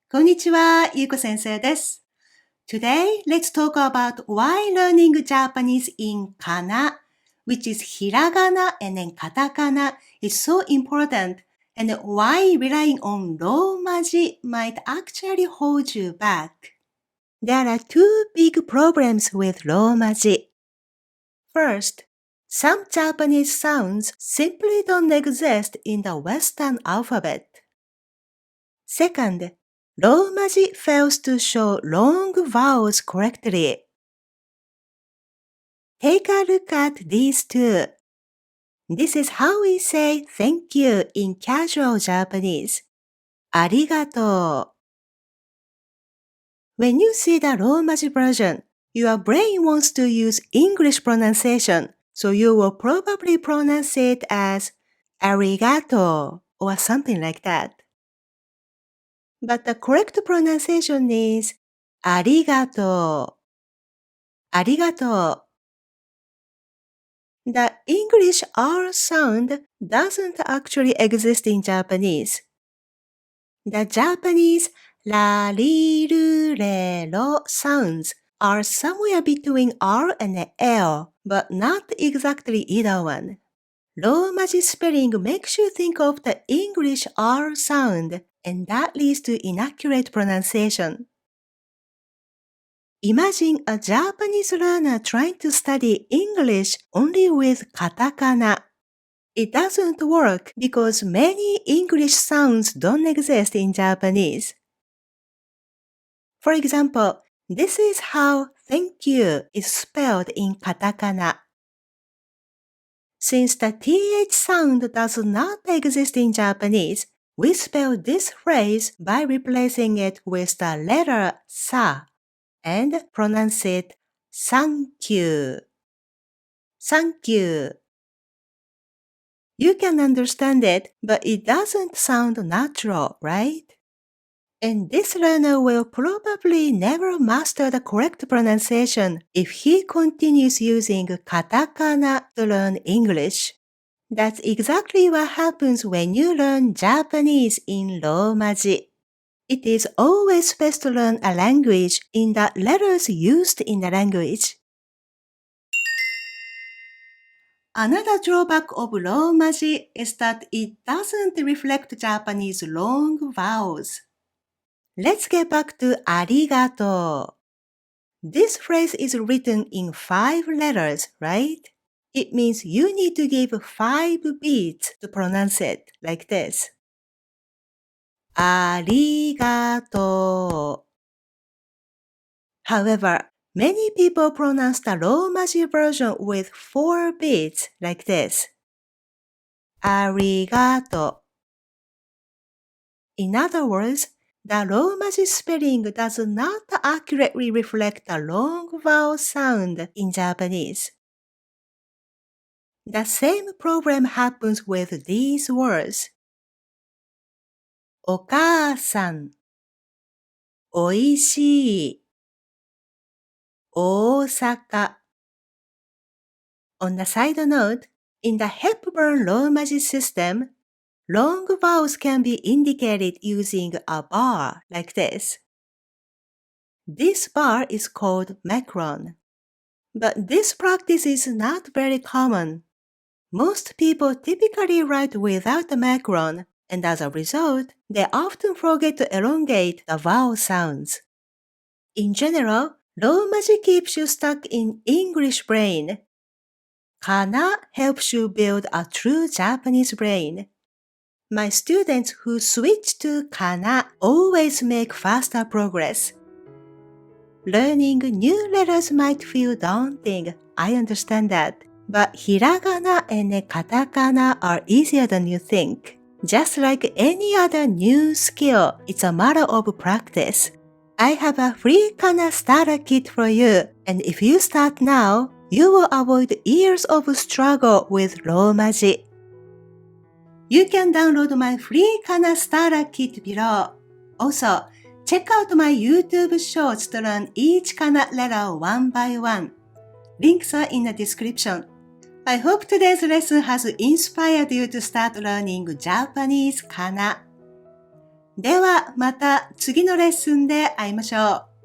こんにちは、ゆうこ先生です。Today, let's talk about why learning Japanese in Kana, which is Hiragana and then Katakana, is so important, and why relying on Romaji might actually hold you back. There are two big problems with Romaji. First, some Japanese sounds simply don't exist in the Western alphabet. Second, Romaji fails to show long vowels correctly. Take a look at these two. This is how we say thank you in casual Japanese. ありがとう. When you see the Romaji version, your brain wants to use English pronunciation, so you will probably pronounce it as ありがとう or something like that. But the correct pronunciation is ありがとう. ありがとう. The English R sound doesn't actually exist in Japanese. The Japanese la, ri, ru, re, ro sounds are somewhere between R and L, but not exactly either one. Romaji spelling makes you think of the English R sound, and that leads to inaccurate pronunciation. Imagine a Japanese learner trying to study English only with katakana. It doesn't work because many English sounds don't exist in Japanese. For example, this is how thank you is spelled in katakana. Since the th sound does not exist in Japanese, we spell this phrase by replacing it with the letter sa and pronounce it thank you. Thank you. You can understand it, but it doesn't sound natural, right? And this learner will probably never master the correct pronunciation if he continues using katakana to learn English. That's exactly what happens when you learn Japanese in Romaji. It is always best to learn a language in the letters used in the language. Another drawback of Romaji is that it doesn't reflect Japanese long vowels. Let's get back to ありがとう. This phrase is written in 5 letters, right? It means you need to give 5 beats to pronounce it, like this. ありがとう. However, many people pronounce the Romaji version with 4 beats, like this. ありがとう. In other words, the Romaji spelling does not accurately reflect the long vowel sound in Japanese. The same problem happens with these words. お母さん、おいしい、大阪. On the side note, in the Hepburn Romaji system, long vowels can be indicated using a bar like this. This bar is called macron. But this practice is not very common. Most people typically write without the macron, and as a result, they often forget to elongate the vowel sounds. In general, Romaji keeps you stuck in English brain. Kana helps you build a true Japanese brain. My students who switch to Kana always make faster progress. Learning new letters might feel daunting, I understand that. But Hiragana and Katakana are easier than you think. Just like any other new skill, it's a matter of practice. I have a free Kana Starter Kit for you, and if you start now, you will avoid years of struggle with Romaji. You can download my free Kana Starter Kit below. Also, check out my YouTube shorts to learn each Kana letter one by one. Links are in the description. I hope today's lesson has inspired you to start learning Japanese Kana. ではまた次のレッスンで会いましょう。